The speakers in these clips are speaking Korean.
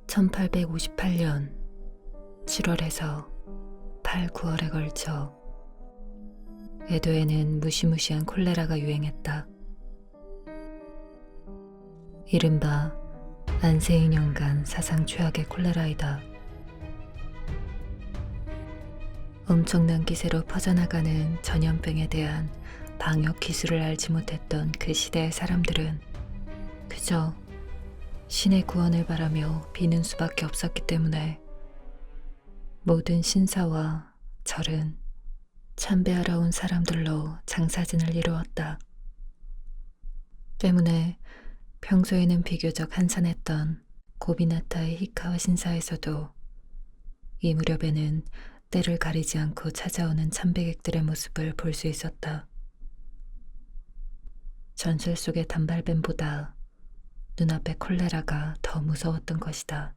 1858년 7월에서 8, 9월에 걸쳐 에도에는 무시무시한 콜레라가 유행했다. 이른바 안세 2년간 사상 최악의 콜레라이다. 엄청난 기세로 퍼져나가는 전염병에 대한 방역 기술을 알지 못했던 그 시대의 사람들은 그저 신의 구원을 바라며 비는 수밖에 없었기 때문에 모든 신사와 절은 참배하러 온 사람들로 장사진을 이루었다. 때문에 평소에는 비교적 한산했던 고비나타의 히카와 신사에서도 이 무렵에는 때를 가리지 않고 찾아오는 참배객들의 모습을 볼 수 있었다. 전설 속의 단발뱀보다 눈앞의 콜레라가 더 무서웠던 것이다.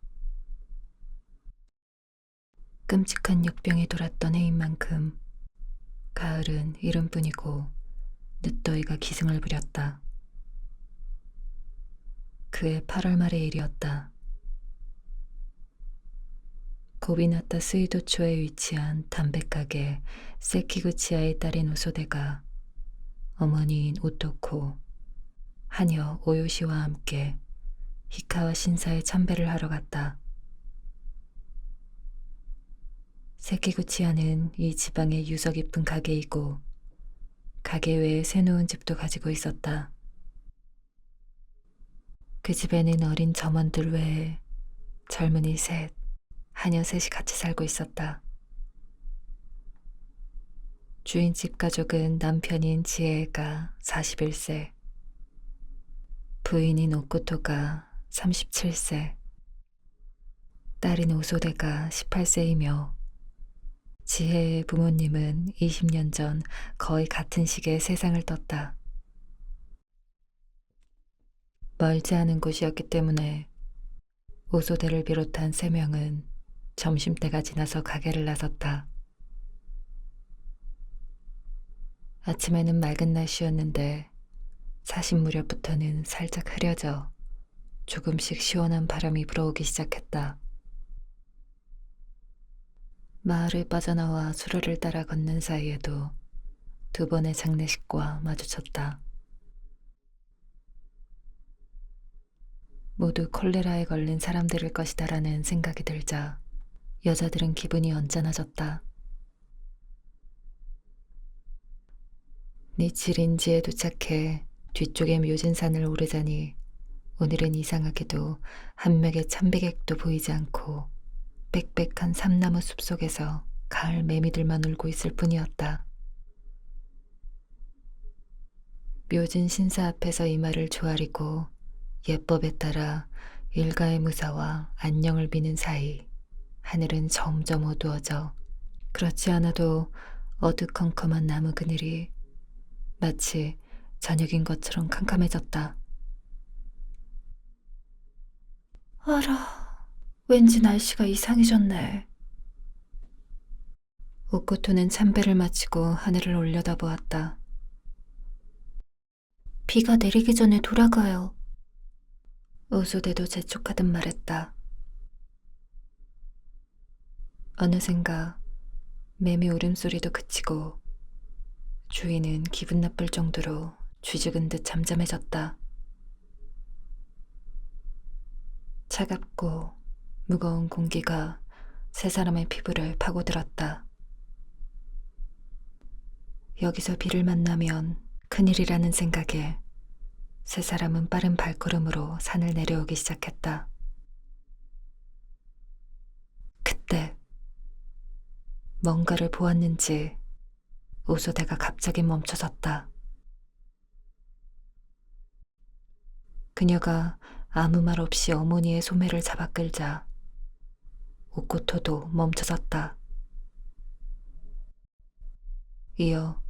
끔찍한 역병이 돌았던 해인 만큼 가을은 이름뿐이고 늦더위가 기승을 부렸다. 그해 8월 말의 일이었다. 고비나타 스이도초에 위치한 담배가게 세키구치야의 딸인 오소데가 어머니인 오토코, 하녀 오요시와 함께 히카와 신사에 참배를 하러 갔다. 세키구치야는 이 지방의 유서 깊은 가게이고 가게 외에 새놓은 집도 가지고 있었다. 그 집에는 어린 점원들 외에 젊은이 셋, 하녀 셋이 같이 살고 있었다. 주인집 가족은 남편인 지에가 41세, 부인인 오코토가 37세, 딸인 오소데가 18세이며 지혜의 부모님은 20년 전 거의 같은 시기에 세상을 떴다. 멀지 않은 곳이었기 때문에 오소데를 비롯한 3명은 점심때가 지나서 가게를 나섰다. 아침에는 맑은 날씨였는데 사신 무렵부터는 살짝 흐려져 조금씩 시원한 바람이 불어오기 시작했다. 마을을 빠져나와 수로를 따라 걷는 사이에도 2번의 장례식과 마주쳤다. 모두 콜레라에 걸린 사람들일 것이다라는 생각이 들자 여자들은 기분이 언짢아졌다. 니치린지에 도착해 뒤쪽의 묘진산을 오르자니 오늘은 이상하게도 한 명의 참배객도 보이지 않고 빽빽한 삼나무 숲속에서 가을 매미들만 울고 있을 뿐이었다. 묘진 신사 앞에서 이마를 조아리고 예법에 따라 일가의 무사와 안녕을 비는 사이 하늘은 점점 어두워져 그렇지 않아도 어두컴컴한 나무 그늘이 마치 저녁인 것처럼 캄캄해졌다. 알아, 왠지 날씨가 이상해졌네. 오코토는 참배를 마치고 하늘을 올려다보았다. 비가 내리기 전에 돌아가요. 오소데도 재촉하듯 말했다. 어느샌가 매미 울음소리도 그치고 주인은 기분 나쁠 정도로 쥐죽은 듯 잠잠해졌다. 차갑고 무거운 공기가 세 사람의 피부를 파고들었다. 여기서 비를 만나면 큰일이라는 생각에 세 사람은 빠른 발걸음으로 산을 내려오기 시작했다. 그때 뭔가를 보았는지 오소데가 갑자기 멈춰섰다. 그녀가 아무 말 없이 어머니의 소매를 잡아 끌자 오코토도 멈춰섰다. 이어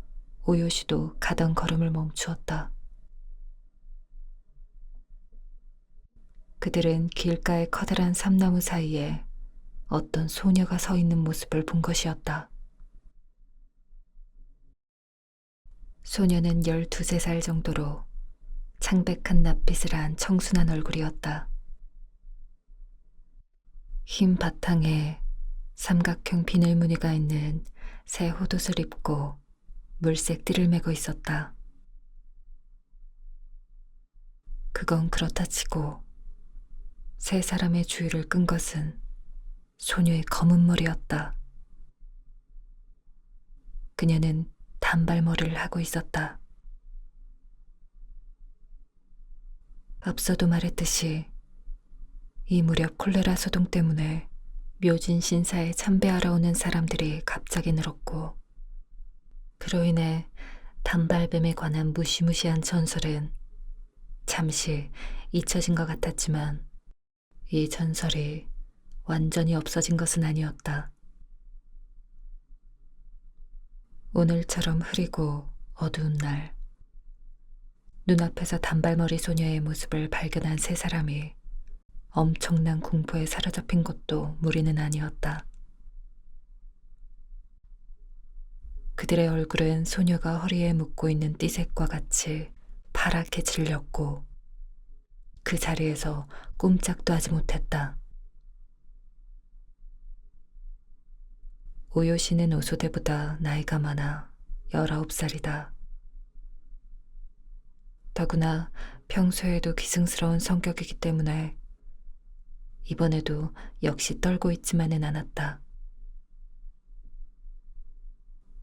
오요시도 가던 걸음을 멈추었다. 그들은 길가의 커다란 삼나무 사이에 어떤 소녀가 서 있는 모습을 본 것이었다. 소녀는 12~13살 정도로 창백한 낯빛을 한 청순한 얼굴이었다. 흰 바탕에 삼각형 비늘 무늬가 있는 새 홑옷을 입고 물색 띠를 메고 있었다. 그건 그렇다 치고 세 사람의 주의를 끈 것은 소녀의 검은 머리였다. 그녀는 단발머리를 하고 있었다. 앞서도 말했듯이 이 무렵 콜레라 소동 때문에 묘진 신사에 참배하러 오는 사람들이 갑자기 늘었고, 그로 인해 단발뱀에 관한 무시무시한 전설은 잠시 잊혀진 것 같았지만 이 전설이 완전히 없어진 것은 아니었다. 오늘처럼 흐리고 어두운 날, 눈앞에서 단발머리 소녀의 모습을 발견한 세 사람이 엄청난 공포에 사로잡힌 것도 무리는 아니었다. 그들의 얼굴은 소녀가 허리에 묶고 있는 띠색과 같이 파랗게 질렸고 그 자리에서 꼼짝도 하지 못했다. 오요시는 오소대보다 나이가 많아 19살이다. 더구나 평소에도 기승스러운 성격이기 때문에 이번에도 역시 떨고 있지만은 않았다.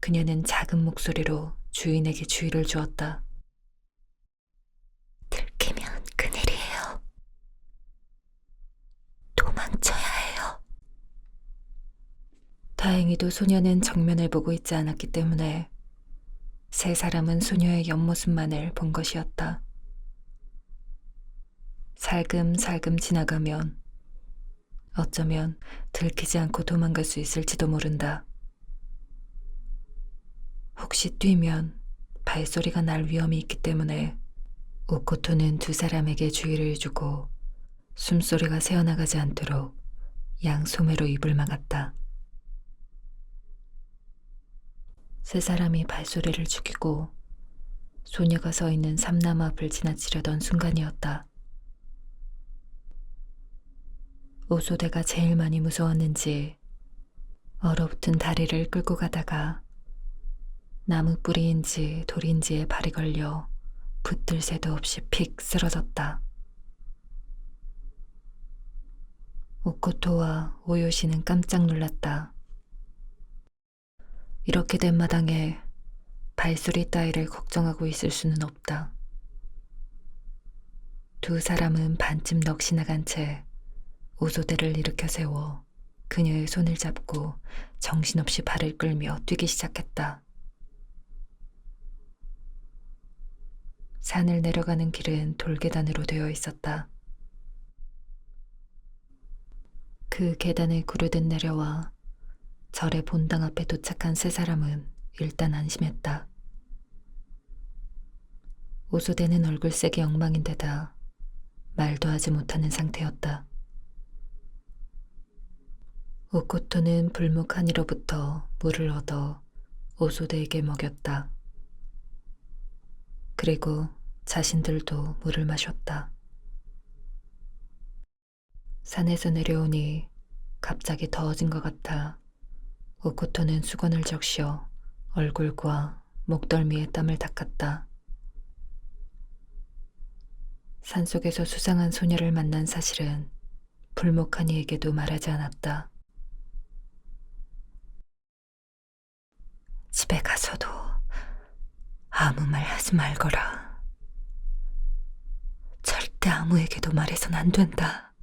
그녀는 작은 목소리로 주인에게 주의를 주었다. 들키면 큰일이에요. 도망쳐야 해요. 다행히도 소녀는 정면을 보고 있지 않았기 때문에 세 사람은 소녀의 옆모습만을 본 것이었다. 살금살금 지나가면 어쩌면 들키지 않고 도망갈 수 있을지도 모른다. 혹시 뛰면 발소리가 날 위험이 있기 때문에 오코토는 두 사람에게 주의를 주고 숨소리가 새어나가지 않도록 양소매로 입을 막았다. 세 사람이 발소리를 죽이고 소녀가 서 있는 삼나무 앞을 지나치려던 순간이었다. 오소대가 제일 많이 무서웠는지 얼어붙은 다리를 끌고 가다가 나무 뿌리인지 돌인지에 발이 걸려 붙들 새도 없이 픽 쓰러졌다. 오코토와 오요시는 깜짝 놀랐다. 이렇게 된 마당에 발소리 따위를 걱정하고 있을 수는 없다. 두 사람은 반쯤 넋이 나간 채 오소대를 일으켜 세워 그녀의 손을 잡고 정신없이 발을 끌며 뛰기 시작했다. 산을 내려가는 길은 돌계단으로 되어 있었다. 그 계단을 구르듯 내려와 절의 본당 앞에 도착한 세 사람은 일단 안심했다. 오소대는 얼굴색이 엉망인데다 말도 하지 못하는 상태였다. 오코토는 불목 하니로부터 물을 얻어 오소대에게 먹였다. 그리고 자신들도 물을 마셨다. 산에서 내려오니 갑자기 더워진 것 같아 오코토는 수건을 적셔 얼굴과 목덜미에 땀을 닦았다. 산속에서 수상한 소녀를 만난 사실은 불목하니에게도 말하지 않았다. 집에 가서도 아무 말 하지 말거라. 절대 아무에게도 말해선 안 된다.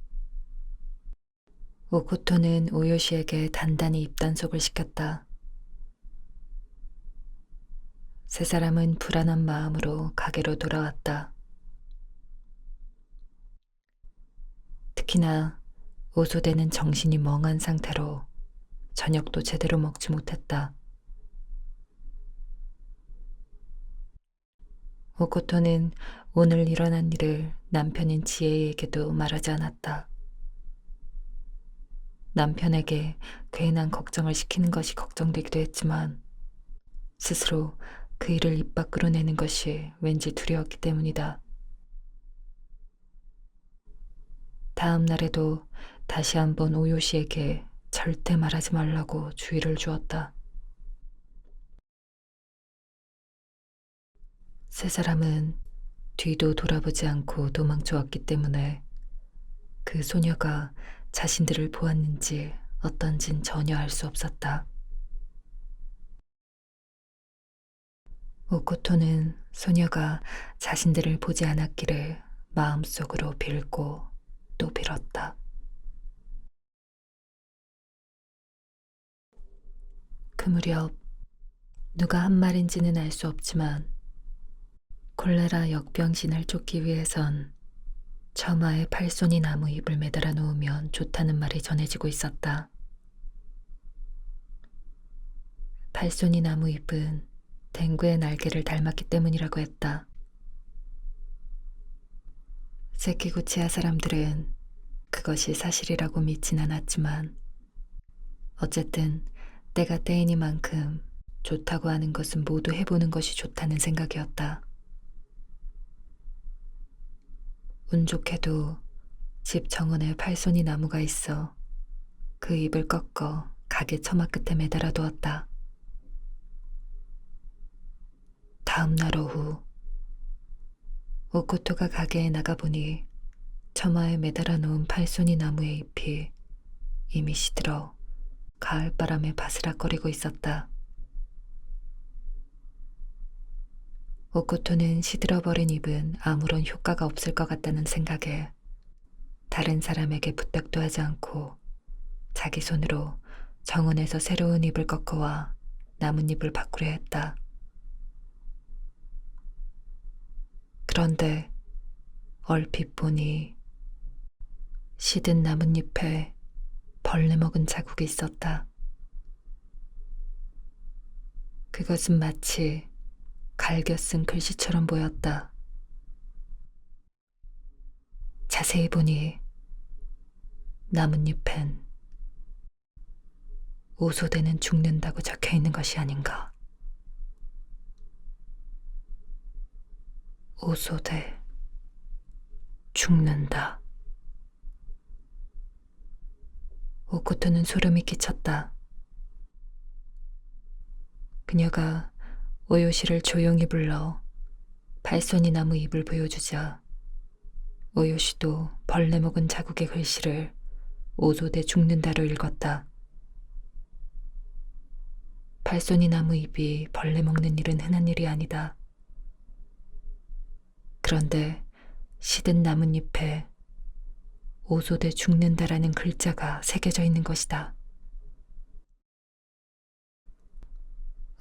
오코토는 오요시에게 단단히 입단속을 시켰다. 세 사람은 불안한 마음으로 가게로 돌아왔다. 특히나 오소대는 정신이 멍한 상태로 저녁도 제대로 먹지 못했다. 오코토는 오늘 일어난 일을 남편인 지혜에게도 말하지 않았다. 남편에게 괜한 걱정을 시키는 것이 걱정되기도 했지만 스스로 그 일을 입 밖으로 내는 것이 왠지 두려웠기 때문이다. 다음 날에도 다시 한번 오요 씨에게 절대 말하지 말라고 주의를 주었다. 세 사람은 뒤도 돌아보지 않고 도망쳐왔기 때문에 그 소녀가 자신들을 보았는지 어떤진 전혀 알 수 없었다. 오코토는 소녀가 자신들을 보지 않았기를 마음속으로 빌고 또 빌었다. 그 무렵 누가 한 말인지는 알 수 없지만 콜레라 역병신을 쫓기 위해선 처마에 팔손이 나무 잎을 매달아 놓으면 좋다는 말이 전해지고 있었다. 팔손이 나무 잎은 댕구의 날개를 닮았기 때문이라고 했다. 세키구치야 사람들은 그것이 사실이라고 믿진 않았지만 어쨌든 때가 때이니만큼 좋다고 하는 것은 모두 해보는 것이 좋다는 생각이었다. 운 좋게도 집 정원에 팔손이 나무가 있어 그 잎을 꺾어 가게 처마 끝에 매달아 두었다. 다음 날 오후 오코토가 가게에 나가보니 처마에 매달아 놓은 팔손이 나무의 잎이 이미 시들어 가을바람에 바스락거리고 있었다. 오코토는 시들어버린 잎은 아무런 효과가 없을 것 같다는 생각에 다른 사람에게 부탁도 하지 않고 자기 손으로 정원에서 새로운 잎을 꺾어와 나뭇잎을 바꾸려 했다. 그런데 얼핏 보니 시든 나뭇잎에 벌레 먹은 자국이 있었다. 그것은 마치 갈겨 쓴 글씨처럼 보였다. 자세히 보니 나뭇잎엔 오소대는 죽는다고 적혀 있는 것이 아닌가. 오소대, 죽는다. 오코토는 소름이 끼쳤다. 그녀가 오요시를 조용히 불러 팔손이 나무 잎을 보여주자 오요시도 벌레 먹은 자국의 글씨를 오소대 죽는다로 읽었다. 팔손이 나무 잎이 벌레 먹는 일은 흔한 일이 아니다. 그런데 시든 나뭇잎에 오소대 죽는다라는 글자가 새겨져 있는 것이다.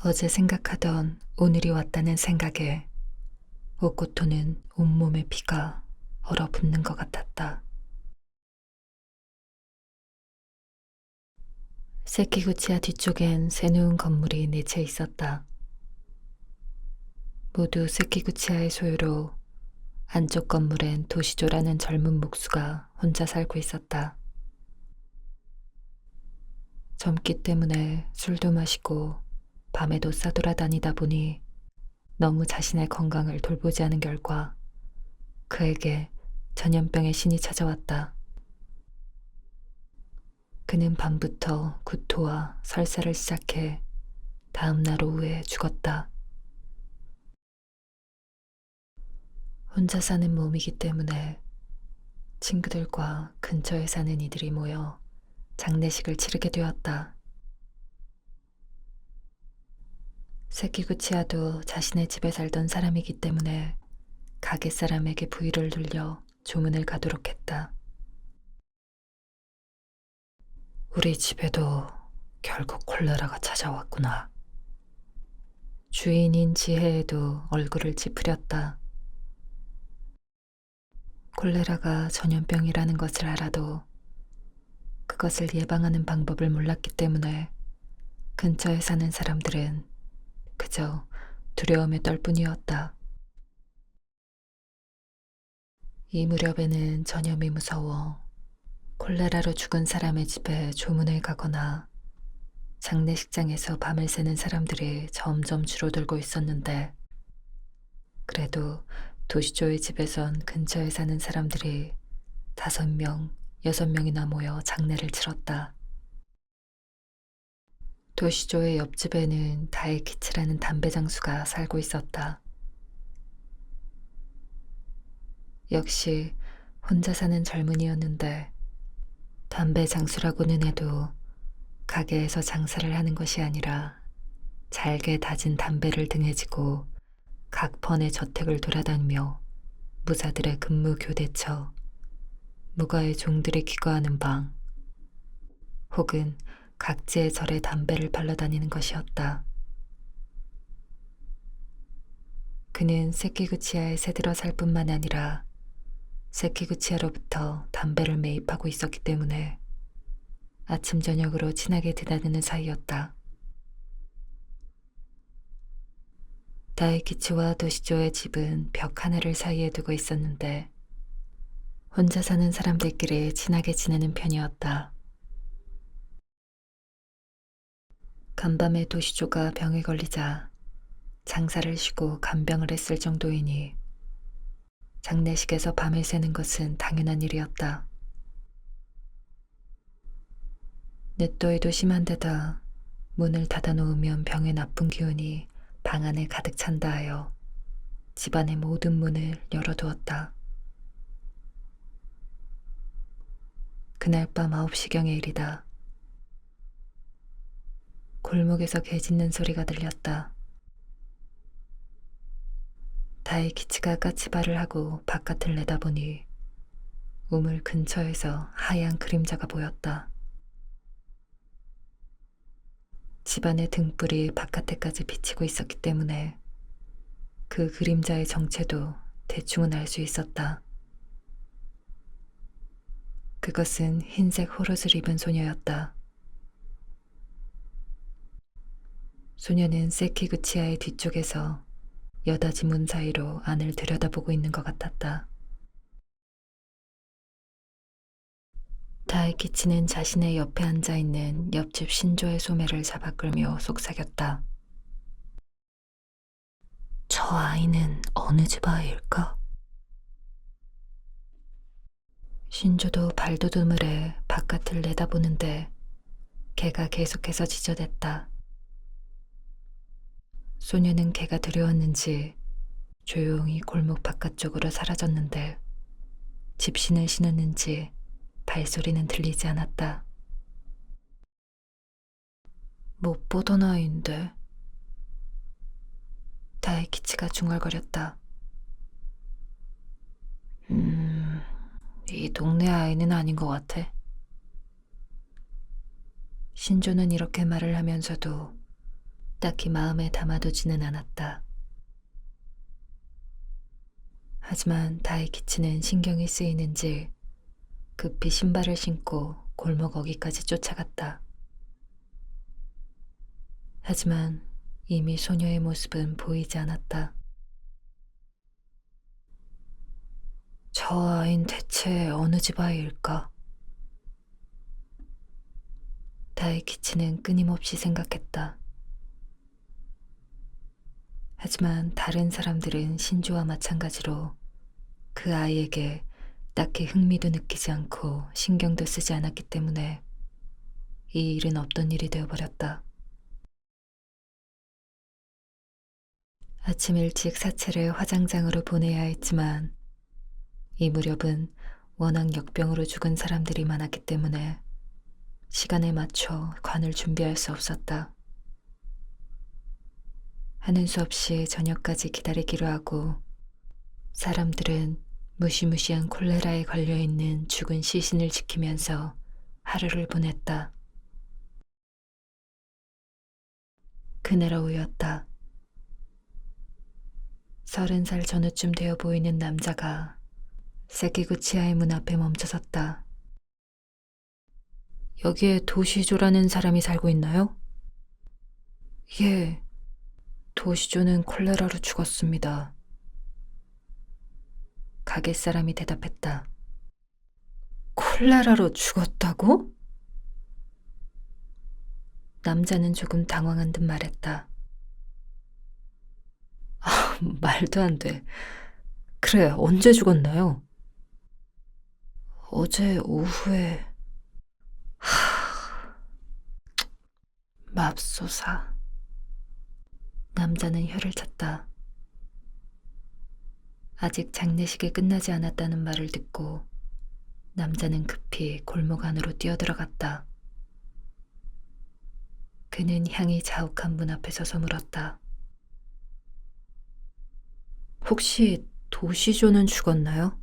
어제 생각하던 오늘이 왔다는 생각에 오코토는 온몸에 피가 얼어붙는 것 같았다. 세키구치야 뒤쪽엔 새놓은 건물이 4채 있었다. 모두 세키구치야의 소유로 안쪽 건물엔 도시조라는 젊은 목수가 혼자 살고 있었다. 젊기 때문에 술도 마시고 밤에도 싸돌아다니다 보니 너무 자신의 건강을 돌보지 않은 결과 그에게 전염병의 신이 찾아왔다. 그는 밤부터 구토와 설사를 시작해 다음 날 오후에 죽었다. 혼자 사는 몸이기 때문에 친구들과 근처에 사는 이들이 모여 장례식을 치르게 되었다. 세키구치야도 자신의 집에 살던 사람이기 때문에 가게 사람에게 부의를 돌려 조문을 가도록 했다. 우리 집에도 결국 콜레라가 찾아왔구나. 주인인 지혜에도 얼굴을 찌푸렸다. 콜레라가 전염병이라는 것을 알아도 그것을 예방하는 방법을 몰랐기 때문에 근처에 사는 사람들은 그저 두려움에 떨 뿐이었다. 이 무렵에는 전염이 무서워 콜레라로 죽은 사람의 집에 조문을 가거나 장례식장에서 밤을 새는 사람들이 점점 줄어들고 있었는데 그래도 도시조의 집에선 근처에 사는 사람들이 5명, 6명이나 모여 장례를 치렀다. 도시조의 옆집에는 다에키치라는 담배 장수가 살고 있었다. 역시 혼자 사는 젊은이였는데 담배 장수라고는 해도 가게에서 장사를 하는 것이 아니라 잘게 다진 담배를 등에 지고 각 번의 저택을 돌아다니며 무사들의 근무 교대처, 무가의 종들이 귀가하는 방, 혹은 각지의 절에 담배를 팔러 다니는 것이었다. 그는 세키구치야에 새들어 살 뿐만 아니라 세키구치야로부터 담배를 매입하고 있었기 때문에 아침 저녁으로 친하게 드나드는 사이였다. 다에키치와 도시조의 집은 벽 하나를 사이에 두고 있었는데 혼자 사는 사람들끼리 친하게 지내는 편이었다. 간밤에 도시조가 병에 걸리자 장사를 쉬고 간병을 했을 정도이니 장례식에서 밤을 새는 것은 당연한 일이었다. 늦더위도 심한 데다 문을 닫아놓으면 병의 나쁜 기운이 방 안에 가득 찬다 하여 집안의 모든 문을 열어두었다. 그날 밤 9시경의 일이다. 골목에서 개 짖는 소리가 들렸다. 다에키치가 까치발을 하고 바깥을 내다보니 우물 근처에서 하얀 그림자가 보였다. 집안의 등불이 바깥에까지 비치고 있었기 때문에 그 그림자의 정체도 대충은 알 수 있었다. 그것은 흰색 호롯을 입은 소녀였다. 소녀는 세키구치야의 뒤쪽에서 여닫이 문 사이로 안을 들여다보고 있는 것 같았다. 다에키치는 자신의 옆에 앉아있는 옆집 신조의 소매를 잡아 끌며 속삭였다. 저 아이는 어느 집 아이일까? 신조도 발돋움을 해 바깥을 내다보는데 개가 계속해서 짖어댔다. 소녀는 개가 두려웠는지 조용히 골목 바깥쪽으로 사라졌는데 집신을 신었는지 발소리는 들리지 않았다. 못 보던 아이인데. 다에키치가 중얼거렸다. 이 동네 아이는 아닌 것 같아. 신조는 이렇게 말을 하면서도 딱히 마음에 담아두지는 않았다. 하지만 다에키치는 신경이 쓰이는지 급히 신발을 신고 골목 어귀까지 쫓아갔다. 하지만 이미 소녀의 모습은 보이지 않았다. 저 아인 대체 어느 집 아이일까? 다에키치는 끊임없이 생각했다. 하지만 다른 사람들은 신조와 마찬가지로 그 아이에게 딱히 흥미도 느끼지 않고 신경도 쓰지 않았기 때문에 이 일은 없던 일이 되어버렸다. 아침 일찍 사체를 화장장으로 보내야 했지만 이 무렵은 워낙 역병으로 죽은 사람들이 많았기 때문에 시간에 맞춰 관을 준비할 수 없었다. 하는 수 없이 저녁까지 기다리기로 하고 사람들은 무시무시한 콜레라에 걸려있는 죽은 시신을 지키면서 하루를 보냈다. 그날 오후였다. 30살 전후쯤 되어 보이는 남자가 세키구치야의 문 앞에 멈춰섰다. 여기에 도시조라는 사람이 살고 있나요? 예, 도시조는 콜레라로 죽었습니다. 가게 사람이 대답했다. 콜레라로 죽었다고? 남자는 조금 당황한 듯 말했다. 말도 안 돼. 그래, 언제 죽었나요? 어제 오후에 맙소사. 남자는 혀를 찼다. 아직 장례식이 끝나지 않았다는 말을 듣고 남자는 급히 골목 안으로 뛰어들어갔다. 그는 향이 자욱한 문 앞에 서서 물었다. 혹시 도시조는 죽었나요?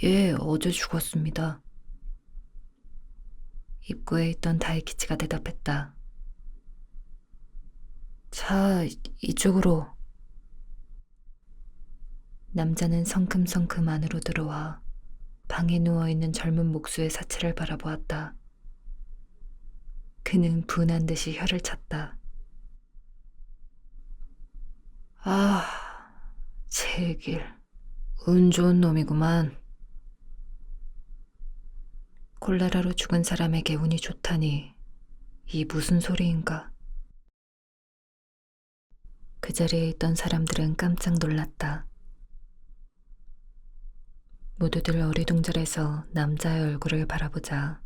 예, 어제 죽었습니다. 입구에 있던 다이키치가 대답했다. 자, 이쪽으로. 남자는 성큼성큼 안으로 들어와 방에 누워있는 젊은 목수의 사체를 바라보았다. 그는 분한 듯이 혀를 찼다. 아, 제길. 운 좋은 놈이구만. 콜레라로 죽은 사람에게 운이 좋다니 이 무슨 소리인가. 그 자리에 있던 사람들은 깜짝 놀랐다. 모두들 어리둥절해서 남자의 얼굴을 바라보자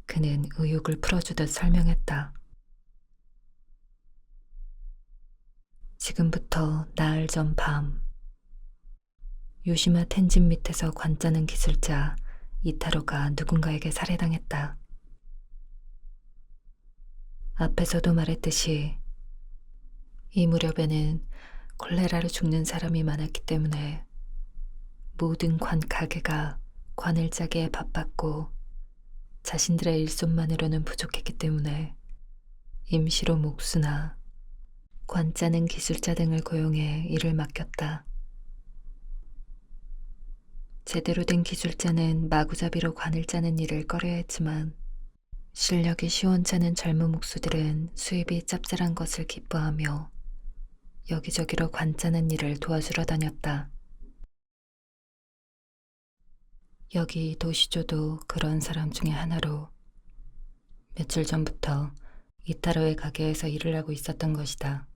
그는 의욕을 풀어주듯 설명했다. 지금부터 나흘 전 밤 요시마 텐진 밑에서 관짜는 기술자 이타로가 누군가에게 살해당했다. 앞에서도 말했듯이 이 무렵에는 콜레라로 죽는 사람이 많았기 때문에 모든 관 가게가 관을 짜기에 바빴고 자신들의 일손만으로는 부족했기 때문에 임시로 목수나 관 짜는 기술자 등을 고용해 일을 맡겼다. 제대로 된 기술자는 마구잡이로 관을 짜는 일을 꺼려야 했지만 실력이 시원찮은 젊은 목수들은 수입이 짭짤한 것을 기뻐하며 여기저기로 관 짜는 일을 도와주러 다녔다. 여기 도시조도 그런 사람 중에 하나로 며칠 전부터 이타로의 가게에서 일을 하고 있었던 것이다.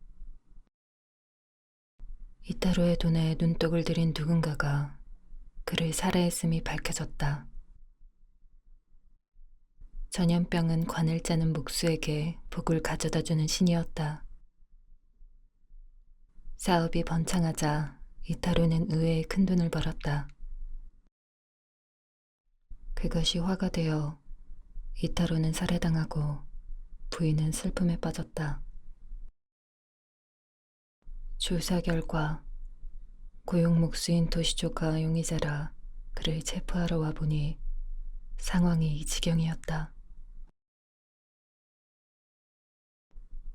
이타로의 돈에 눈독을 들인 누군가가 그를 살해했음이 밝혀졌다. 전염병은 관을 짜는 목수에게 복을 가져다주는 신이었다. 사업이 번창하자 이타로는 의외의 큰 돈을 벌었다. 그것이 화가 되어 이타로는 살해당하고 부인은 슬픔에 빠졌다. 조사 결과 고용 목수인 도시조가 용의자라 그를 체포하러 와보니 상황이 이 지경이었다.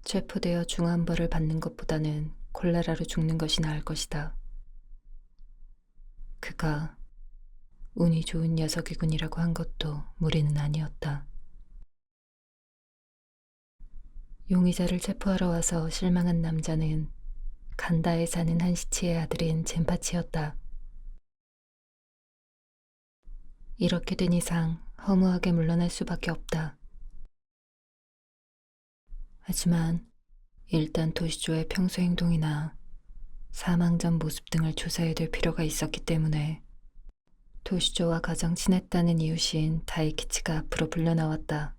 체포되어 중환벌을 받는 것보다는 콜레라로 죽는 것이 나을 것이다. 그가 운이 좋은 녀석이군이라고 한 것도 무리는 아니었다. 용의자를 체포하러 와서 실망한 남자는 간다에 사는 한시치의 아들인 젠파치였다. 이렇게 된 이상 허무하게 물러날 수밖에 없다. 하지만 일단 도시조의 평소 행동이나 사망 전 모습 등을 조사해야 될 필요가 있었기 때문에 도시조와 가장 친했다는 이웃인 다이키치가 앞으로 불려나왔다.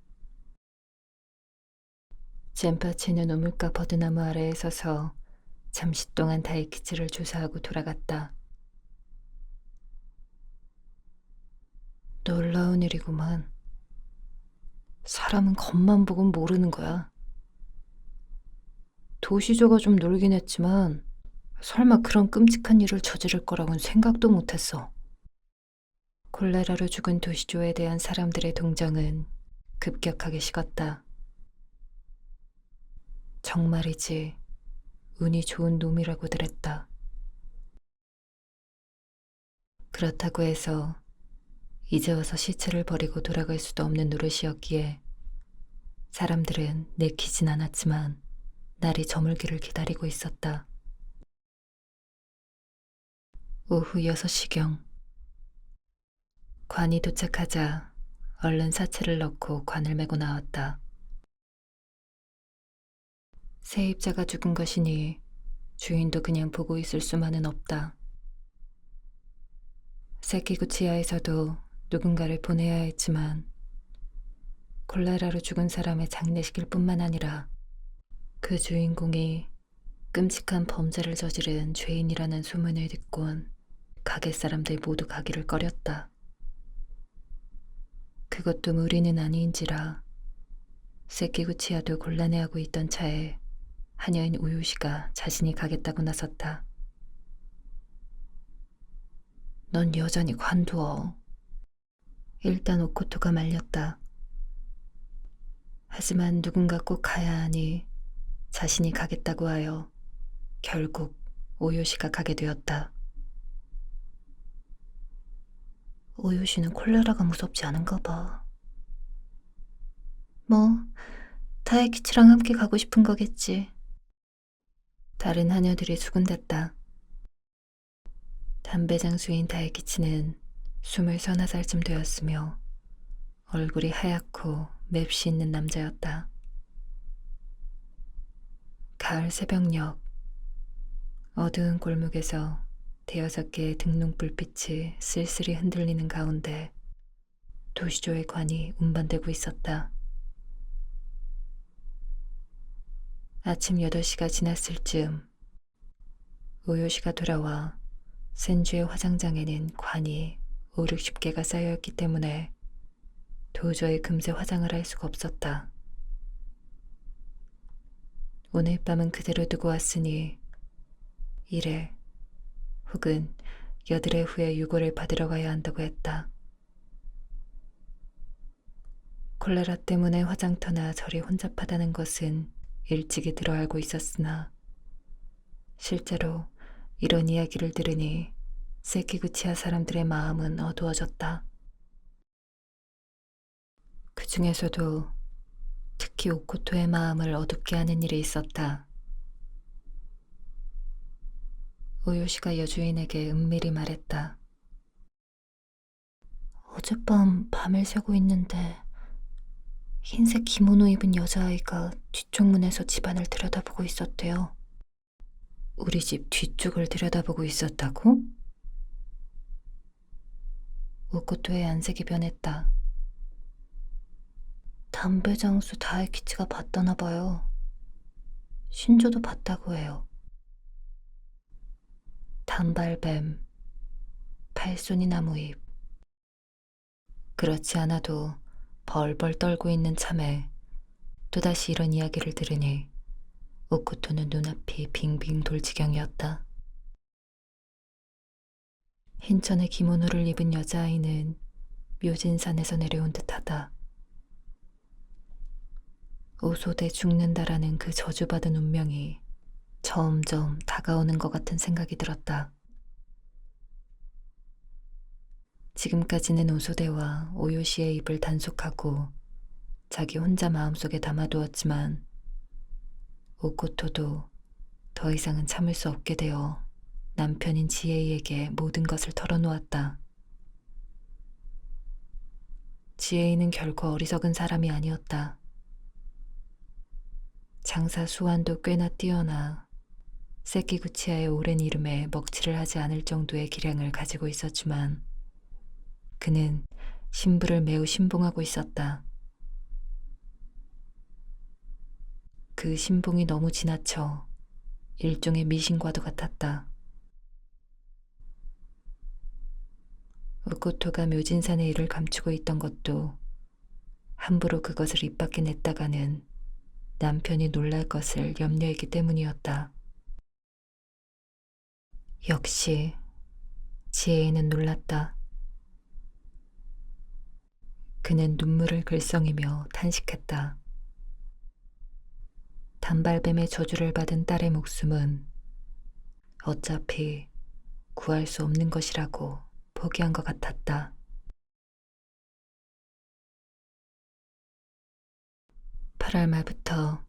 젠파치는 우물가 버드나무 아래에 서서 잠시 동안 다이키치를 조사하고 돌아갔다. 놀라운 일이구만. 사람은 겉만 보곤 모르는 거야. 도시조가 좀 놀긴 했지만 설마 그런 끔찍한 일을 저지를 거라고는 생각도 못했어. 콜레라로 죽은 도시조에 대한 사람들의 동정은 급격하게 식었다. 정말이지 운이 좋은 놈이라고들 했다. 그렇다고 해서 이제 와서 시체를 버리고 돌아갈 수도 없는 노릇이었기에 사람들은 내키진 않았지만 날이 저물기를 기다리고 있었다. 오후 6시경 관이 도착하자 얼른 사체를 넣고 관을 메고 나왔다. 세입자가 죽은 것이니 주인도 그냥 보고 있을 수만은 없다. 세키구치야에서도 누군가를 보내야 했지만 콜레라로 죽은 사람의 장례식일 뿐만 아니라 그 주인공이 끔찍한 범죄를 저지른 죄인이라는 소문을 듣곤 가게 사람들 모두 가기를 꺼렸다. 그것도 무리는 아니인지라 세키구치야도 곤란해하고 있던 차에 하녀인 우유시가 자신이 가겠다고 나섰다. 넌 여전히 관두어. 일단 오코토가 말렸다. 하지만 누군가 꼭 가야 하니 자신이 가겠다고 하여 결국 오요시가 가게 되었다. 오요시는 콜레라가 무섭지 않은가 봐. 뭐 다에키치랑 함께 가고 싶은 거겠지. 다른 하녀들이 수군댔다. 담배 장수인 다에키치는 20서너 살쯤 되었으며 얼굴이 하얗고 맵시 있는 남자였다. 가을 새벽녘 어두운 골목에서 5개의 등롱불빛이 쓸쓸히 흔들리는 가운데 도시조의 관이 운반되고 있었다. 아침 8시가 지났을 즈음 오요시가 돌아와 센주의 화장장에는 관이 5, 60개가 쌓여있기 때문에 도저히 금세 화장을 할 수가 없었다. 오늘 밤은 그대로 두고 왔으니 이래 혹은 8일 후에 유골을 받으러 가야 한다고 했다. 콜레라 때문에 화장터나 절이 혼잡하다는 것은 일찍이 들어 알고 있었으나 실제로 이런 이야기를 들으니 세키구치야 사람들의 마음은 어두워졌다. 그 중에서도 특히 오코토의 마음을 어둡게 하는 일이 있었다. 오요시가 여주인에게 은밀히 말했다. 어젯밤 밤을 새고 있는데 흰색 기모노 입은 여자아이가 뒤쪽 문에서 집안을 들여다보고 있었대요. 우리 집 뒤쪽을 들여다보고 있었다고? 오코토의 안색이 변했다. 담배 장수 다에키치가 봤다나 봐요. 신조도 봤다고 해요. 단발뱀, 팔손이 나무잎. 그렇지 않아도 벌벌 떨고 있는 참에 또다시 이런 이야기를 들으니 오코토는 눈앞이 빙빙 돌 지경이었다. 흰천의 기모노를 입은 여자아이는 묘진산에서 내려온 듯하다. 오소대 죽는다라는 그 저주받은 운명이 점점 다가오는 것 같은 생각이 들었다. 지금까지는 오소대와 오요시의 입을 단속하고 자기 혼자 마음속에 담아두었지만 오코토도 더 이상은 참을 수 없게 되어 남편인 지에이에게 모든 것을 털어놓았다. 지에이는 결코 어리석은 사람이 아니었다. 장사 수완도 꽤나 뛰어나 세키구치야의 오랜 이름에 먹칠을 하지 않을 정도의 기량을 가지고 있었지만 그는 신부를 매우 신봉하고 있었다. 그 신봉이 너무 지나쳐 일종의 미신과도 같았다. 오코토가 묘진산의 일을 감추고 있던 것도 함부로 그것을 입 밖에 냈다가는 남편이 놀랄 것을 염려했기 때문이었다. 역시 지혜는 놀랐다. 그는 눈물을 글썽이며 탄식했다. 단발뱀의 저주를 받은 딸의 목숨은 어차피 구할 수 없는 것이라고 포기한 것 같았다. 8월 말부터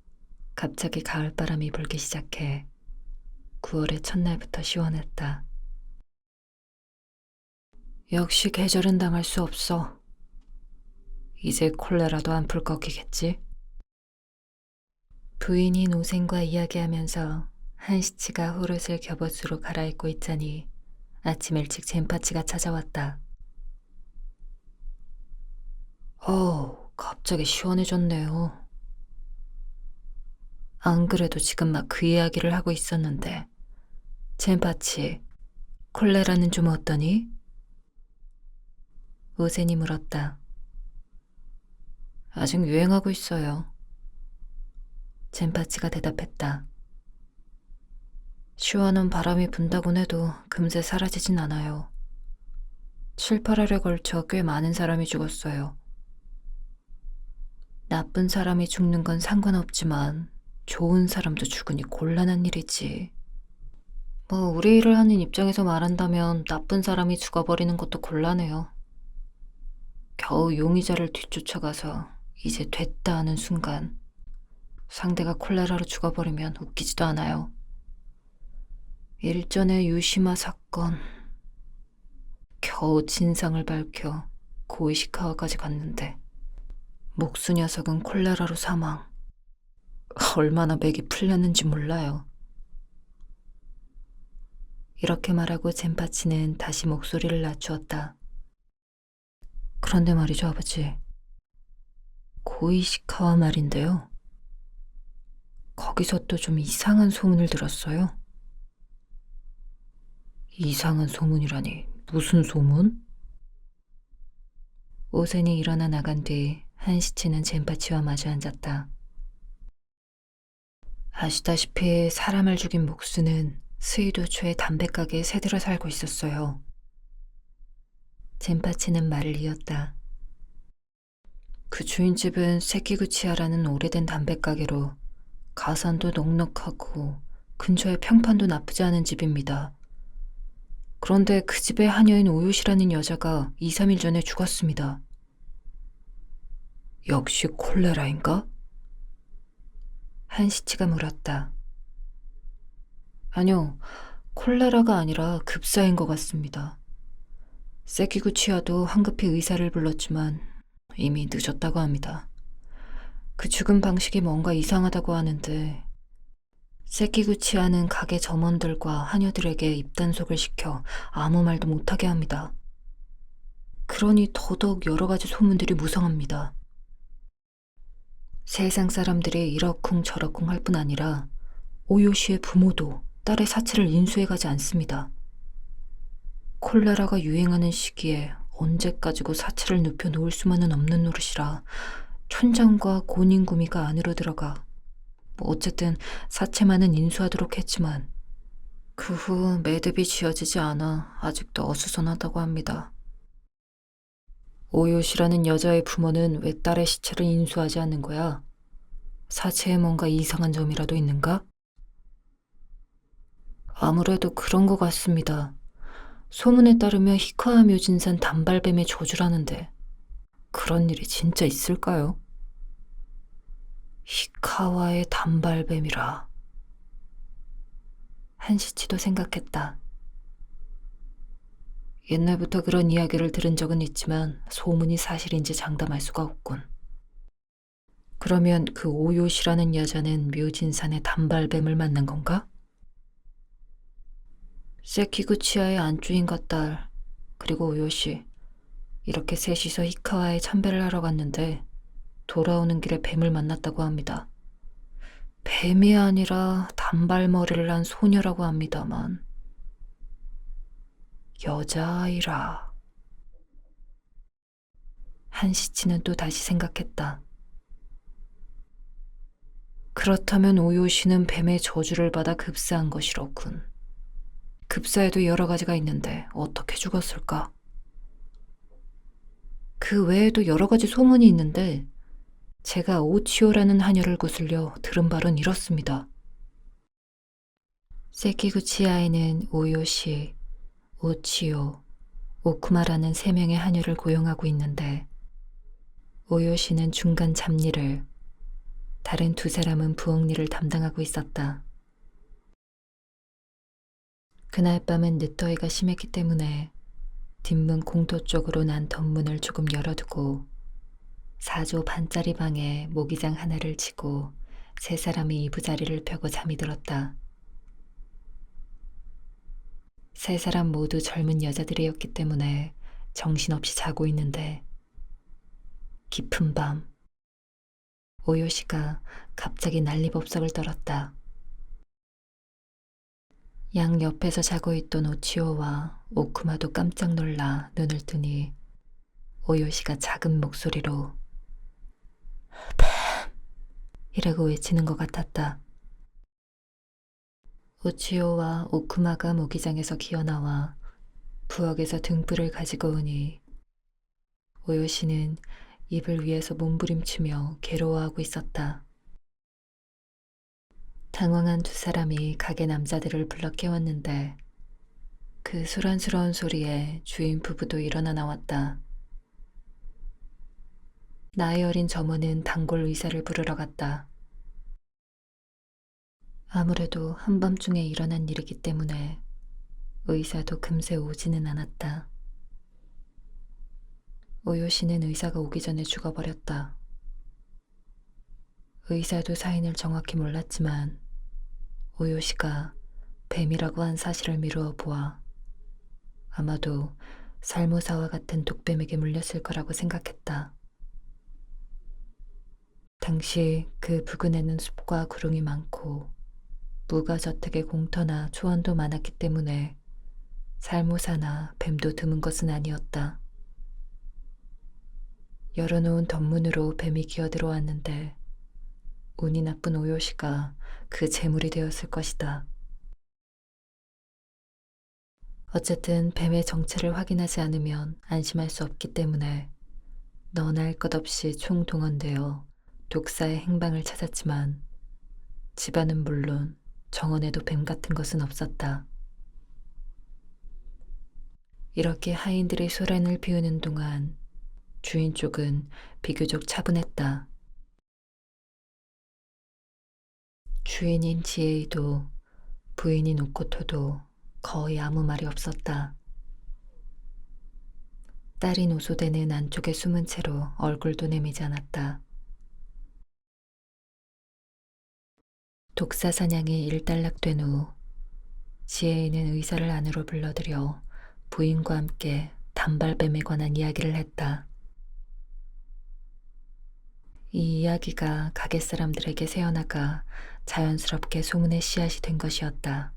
갑자기 가을바람이 불기 시작해 9월의 첫날부터 시원했다. 역시 계절은 당할 수 없어. 이제 콜레라도 안 풀 꺾이겠지? 부인이 노생과 이야기하면서 한시치가 호릇을 겹옷으로 갈아입고 있자니 아침 일찍 젠파치가 찾아왔다. 갑자기 시원해졌네요. 안 그래도 지금 막 그 이야기를 하고 있었는데. 젠파치, 콜레라는 좀 어떠니? 우센이 물었다. 아직 유행하고 있어요. 젠파치가 대답했다. 시원한 바람이 분다곤 해도 금세 사라지진 않아요. 7, 8일에 걸쳐 꽤 많은 사람이 죽었어요. 나쁜 사람이 죽는 건 상관없지만 좋은 사람도 죽으니 곤란한 일이지. 우리 일을 하는 입장에서 말한다면 나쁜 사람이 죽어버리는 것도 곤란해요. 겨우 용의자를 뒤쫓아가서 이제 됐다 하는 순간 상대가 콜레라로 죽어버리면 웃기지도 않아요. 일전의 유시마 사건, 겨우 진상을 밝혀 고이시카와까지 갔는데 목수 녀석은 콜레라로 사망. 얼마나 맥이 풀렸는지 몰라요. 이렇게 말하고 젠파치는 다시 목소리를 낮추었다. 그런데 말이죠, 아버지. 고이시카와 말인데요. 거기서 또 좀 이상한 소문을 들었어요. 이상한 소문이라니 무슨 소문? 오센이 일어나 나간 뒤 한시치는 젠파치와 마주 앉았다. 아시다시피 사람을 죽인 목수는 스이도초의 담배가게에 새들어 살고 있었어요. 젠파치는 말을 이었다. 그 주인집은 세키구치야라는 오래된 담배가게로 가산도 넉넉하고 근처에 평판도 나쁘지 않은 집입니다. 그런데 그 집의 하녀인 오요시라는 여자가 2, 3일 전에 죽었습니다. 역시 콜레라인가? 한시치가 물었다. 아니요, 콜레라가 아니라 급사인 것 같습니다. 세키구치야도 황급히 의사를 불렀지만 이미 늦었다고 합니다. 그 죽음 방식이 뭔가 이상하다고 하는데 세키구치야는 가게 점원들과 하녀들에게 입단속을 시켜 아무 말도 못하게 합니다. 그러니 더더욱 여러 가지 소문들이 무성합니다. 세상 사람들이 이러쿵저러쿵 할 뿐 아니라 오요시의 부모도 딸의 사체를 인수해가지 않습니다. 콜레라가 유행하는 시기에 언제까지고 사체를 눕혀 놓을 수만은 없는 노릇이라 촌장과 고닌구미가 안으로 들어가 어쨌든 사체만은 인수하도록 했지만 그 후 매듭이 지어지지 않아 아직도 어수선하다고 합니다. 오요시라는 여자의 부모는 왜 딸의 시체를 인수하지 않는 거야? 사체에 뭔가 이상한 점이라도 있는가? 아무래도 그런 것 같습니다. 소문에 따르면 히카와 묘진산 단발뱀의 저주라는데 그런 일이 진짜 있을까요? 히카와의 단발뱀이라. 한시치도 생각했다. 옛날부터 그런 이야기를 들은 적은 있지만 소문이 사실인지 장담할 수가 없군. 그러면 그 오요시라는 여자는 묘진산의 단발뱀을 만난 건가? 세키구치야의 안주인과 딸, 그리고 오요시, 이렇게 셋이서 히카와의 참배를 하러 갔는데 돌아오는 길에 뱀을 만났다고 합니다. 뱀이 아니라 단발머리를 한 소녀라고 합니다만 여자아이라. 한시치는 또 다시 생각했다. 그렇다면 오요시는 뱀의 저주를 받아 급사한 것이로군. 급사에도 여러 가지가 있는데 어떻게 죽었을까? 그 외에도 여러 가지 소문이 있는데 제가 오치오라는 하녀를 구슬려 들은 바론 이렇습니다. 세키구치야에는 오요시, 오치오, 오쿠마라는 3명의 하녀를 고용하고 있는데 오요시는 중간 잡일을, 다른 2사람은 부엌일을 담당하고 있었다. 그날 밤은 늦더위가 심했기 때문에 뒷문 공도 쪽으로 난 덧문을 조금 열어두고 4조 반짜리 방에 모기장 하나를 치고 3사람이 이부자리를 펴고 잠이 들었다. 세 사람 모두 젊은 여자들이었기 때문에 정신없이 자고 있는데 깊은 밤 오요시가 갑자기 난리법석을 떨었다. 양 옆에서 자고 있던 오치오와 오쿠마도 깜짝 놀라 눈을 뜨니 오요시가 작은 목소리로 이라고 외치는 것 같았다. 오치오와 오쿠마가 모기장에서 기어나와 부엌에서 등불을 가지고 오니 오요시는 이불 위에서 몸부림치며 괴로워하고 있었다. 당황한 두 사람이 가게 남자들을 불러 깨웠는데 그 소란스러운 소리에 주인 부부도 일어나 나왔다. 나이 어린 점원은 단골 의사를 부르러 갔다. 아무래도 한밤중에 일어난 일이기 때문에 의사도 금세 오지는 않았다. 오요시는 의사가 오기 전에 죽어버렸다. 의사도 사인을 정확히 몰랐지만 오요시가 뱀이라고 한 사실을 미루어 보아 아마도 살모사와 같은 독뱀에게 물렸을 거라고 생각했다. 당시 그 부근에는 숲과 구릉이 많고 무가저택의 공터나 초원도 많았기 때문에 살모사나 뱀도 드문 것은 아니었다. 열어놓은 덧문으로 뱀이 기어들어왔는데 운이 나쁜 오요시가 그 재물이 되었을 것이다. 어쨌든 뱀의 정체를 확인하지 않으면 안심할 수 없기 때문에 너나 할 것 없이 총동원되어 독사의 행방을 찾았지만 집안은 물론 정원에도 뱀 같은 것은 없었다. 이렇게 하인들이 소란을 피우는 동안 주인 쪽은 비교적 차분했다. 주인인 지에이도 부인인 오코토도 거의 아무 말이 없었다. 딸인 오소대는 안쪽에 숨은 채로 얼굴도 내미지 않았다. 독사 사냥이 일단락된 후 지혜인은 의사를 안으로 불러들여 부인과 함께 단발뱀에 관한 이야기를 했다. 이 이야기가 가게 사람들에게 새어나가 자연스럽게 소문의 씨앗이 된 것이었다.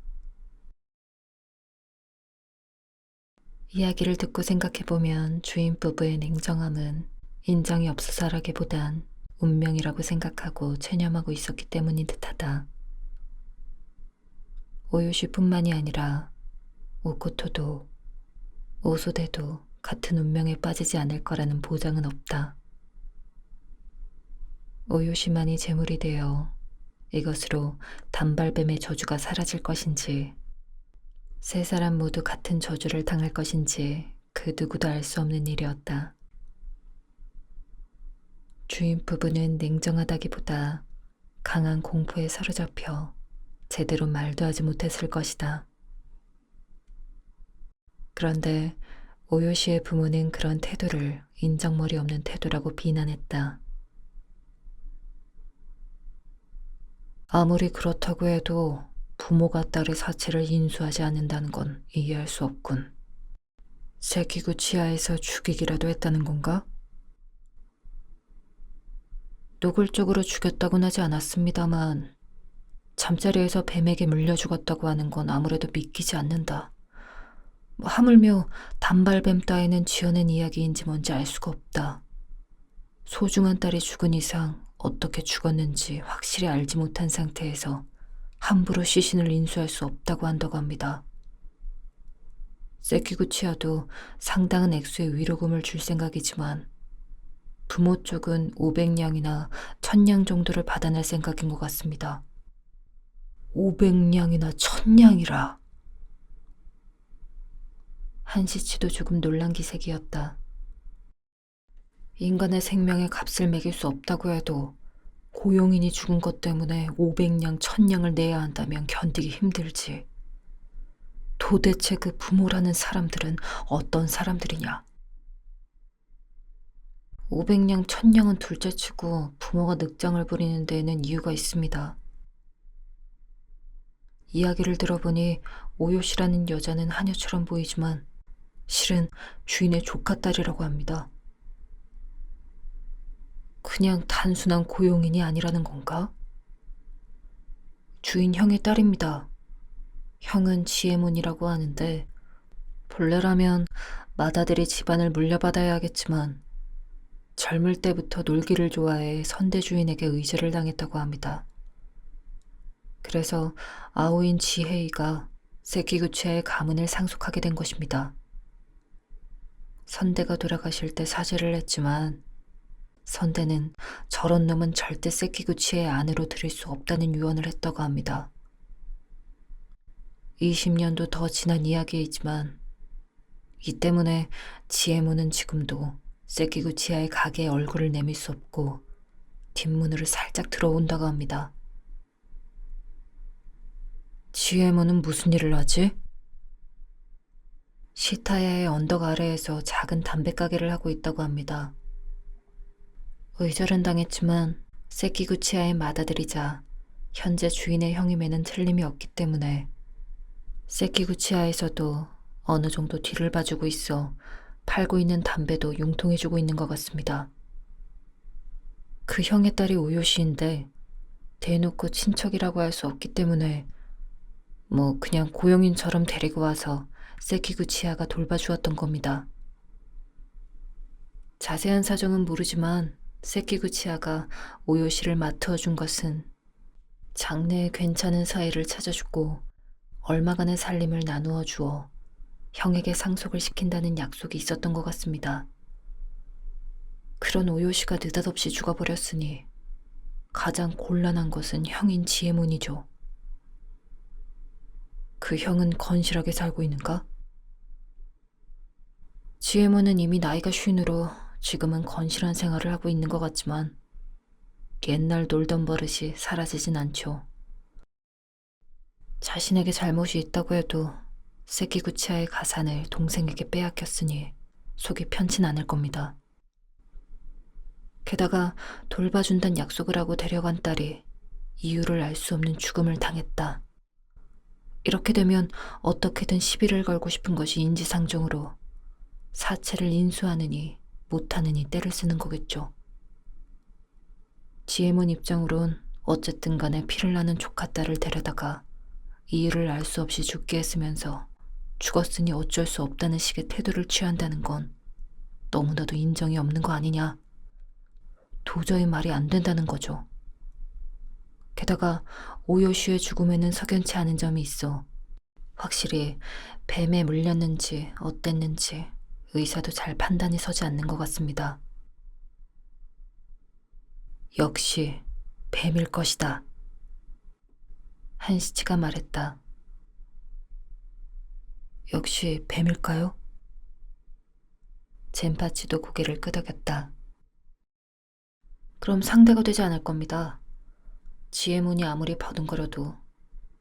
이야기를 듣고 생각해보면 주인 부부의 냉정함은 인정이 없어서라기보단 운명이라고 생각하고 체념하고 있었기 때문인 듯하다. 오요시뿐만이 아니라 오코토도 오소대도 같은 운명에 빠지지 않을 거라는 보장은 없다. 오요시만이 재물이 되어 이것으로 단발뱀의 저주가 사라질 것인지 세 사람 모두 같은 저주를 당할 것인지 그 누구도 알 수 없는 일이었다. 주인 부부는 냉정하다기보다 강한 공포에 사로잡혀 제대로 말도 하지 못했을 것이다. 그런데 오요시의 부모는 그런 태도를 인정머리 없는 태도라고 비난했다. 아무리 그렇다고 해도 부모가 딸의 사체를 인수하지 않는다는 건 이해할 수 없군. 세키구 치하에서 죽이기라도 했다는 건가? 노골적으로 죽였다고는 하지 않았습니다만 잠자리에서 뱀에게 물려 죽었다고 하는 건 아무래도 믿기지 않는다. 하물며 단발뱀 따위는 지어낸 이야기인지 뭔지 알 수가 없다. 소중한 딸이 죽은 이상 어떻게 죽었는지 확실히 알지 못한 상태에서 함부로 시신을 인수할 수 없다고 한다고 합니다. 세키구치야도 상당한 액수의 위로금을 줄 생각이지만 부모 쪽은 500냥이나 1000냥 정도를 받아낼 생각인 것 같습니다. 500냥이나 1000냥이라. 한시치도 조금 놀란 기색이었다. 인간의 생명에 값을 매길 수 없다고 해도 고용인이 죽은 것 때문에 500냥, 1000냥을 내야 한다면 견디기 힘들지. 도대체 그 부모라는 사람들은 어떤 사람들이냐? 500냥, 1000냥은 둘째치고 부모가 늑장을 부리는 데에는 이유가 있습니다. 이야기를 들어보니 오요 씨라는 여자는 하녀처럼 보이지만 실은 주인의 조카딸이라고 합니다. 그냥 단순한 고용인이 아니라는 건가? 주인 형의 딸입니다. 형은 지혜문이라고 하는데 본래라면 맏아들이 집안을 물려받아야 하겠지만 젊을 때부터 놀기를 좋아해 선대 주인에게 의지를 당했다고 합니다. 그래서 아우인 지혜이가 세키구치아의 가문을 상속하게 된 것입니다. 선대가 돌아가실 때 사죄를 했지만 선대는 저런 놈은 절대 세키구치의 아내로 들일 수 없다는 유언을 했다고 합니다. 20년도 더 지난 이야기이지만 이 때문에 지혜모는 지금도 세키구치아의 가게에 얼굴을 내밀 수 없고 뒷문으로 살짝 들어온다고 합니다. 지혜모는 무슨 일을 하지? 시타야의 언덕 아래에서 작은 담배가게를 하고 있다고 합니다. 의절은 당했지만 세키구치아의 맏아들이자 현재 주인의 형임에는 틀림이 없기 때문에 세키구치아에서도 어느 정도 뒤를 봐주고 있어 팔고 있는 담배도 융통해주고 있는 것 같습니다. 그 형의 딸이 오요시인데 대놓고 친척이라고 할 수 없기 때문에 그냥 고용인처럼 데리고 와서 세키구치아가 돌봐주었던 겁니다. 자세한 사정은 모르지만 세키구치아가 오요시를 맡아준 것은 장래에 괜찮은 사이를 찾아주고 얼마간의 살림을 나누어 주어 형에게 상속을 시킨다는 약속이 있었던 것 같습니다. 그런 오요시가 느닷없이 죽어버렸으니 가장 곤란한 것은 형인 지혜문이죠. 그 형은 건실하게 살고 있는가? 지혜문은 이미 나이가 쉰으로 지금은 건실한 생활을 하고 있는 것 같지만 옛날 놀던 버릇이 사라지진 않죠. 자신에게 잘못이 있다고 해도 세키구치아의 가산을 동생에게 빼앗겼으니 속이 편치 않을 겁니다. 게다가 돌봐준단 약속을 하고 데려간 딸이 이유를 알 수 없는 죽음을 당했다. 이렇게 되면 어떻게든 시비를 걸고 싶은 것이 인지상정으로 사체를 인수하느니 못하느니 떼를 쓰는 거겠죠. 지혜문 입장으론 어쨌든 간에 피를 나는 조카딸을 데려다가 이유를 알 수 없이 죽게 했으면서 죽었으니 어쩔 수 없다는 식의 태도를 취한다는 건 너무나도 인정이 없는 거 아니냐. 도저히 말이 안 된다는 거죠. 게다가 오요시의 죽음에는 석연치 않은 점이 있어 확실히 뱀에 물렸는지 어땠는지 의사도 잘 판단이 서지 않는 것 같습니다. 역시 뱀일 것이다. 한시치가 말했다. 역시 뱀일까요? 젠파치도 고개를 끄덕였다. 그럼 상대가 되지 않을 겁니다. 지혜문이 아무리 버둥거려도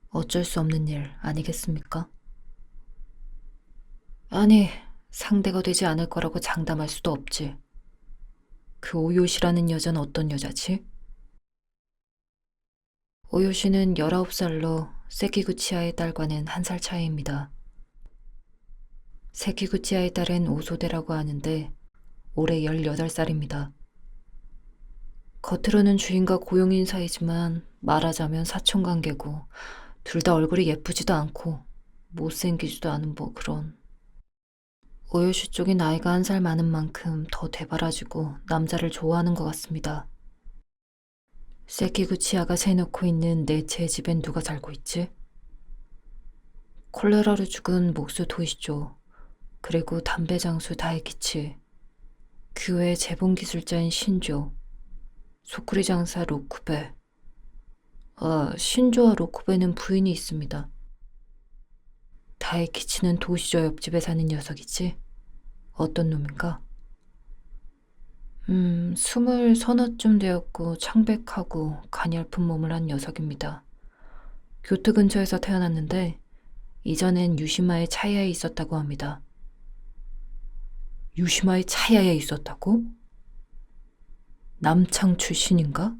어쩔 수 없는 일 아니겠습니까? 아니, 상대가 되지 않을 거라고 장담할 수도 없지. 그 오요시라는 여자는 어떤 여자지? 오요시는 19살로 세키구치아의 딸과는 1살 차이입니다. 세키구치아의 딸은 오소데라고 하는데 올해 18살입니다. 겉으로는 주인과 고용인 사이지만 말하자면 사촌관계고 둘 다 얼굴이 예쁘지도 않고 못생기지도 않은 그런. 오요시 쪽이 나이가 1살 많은 만큼 더 대바라지고 남자를 좋아하는 것 같습니다. 세키구치아가 세놓고 있는 내 집엔 누가 살고 있지? 콜레라로 죽은 목수 도시조, 그리고 담배 장수 다에키치, 그 외에 재봉기술자인 신조, 소쿠리 장사 로쿠베. 신조와 로쿠베는 부인이 있습니다. 다에키치는 도시조 옆집에 사는 녀석이지? 어떤 놈인가? 20서너쯤 되었고 창백하고 가냘픈 몸을 한 녀석입니다. 교토 근처에서 태어났는데 이전엔 유시마의 차야에 있었다고 합니다. 유시마의 차야에 있었다고? 남창 출신인가?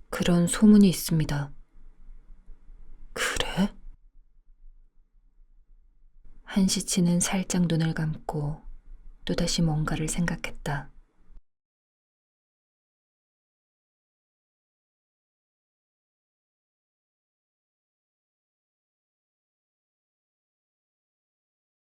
그런 소문이 있습니다. 그래? 한시치는 살짝 눈을 감고 또다시 뭔가를 생각했다.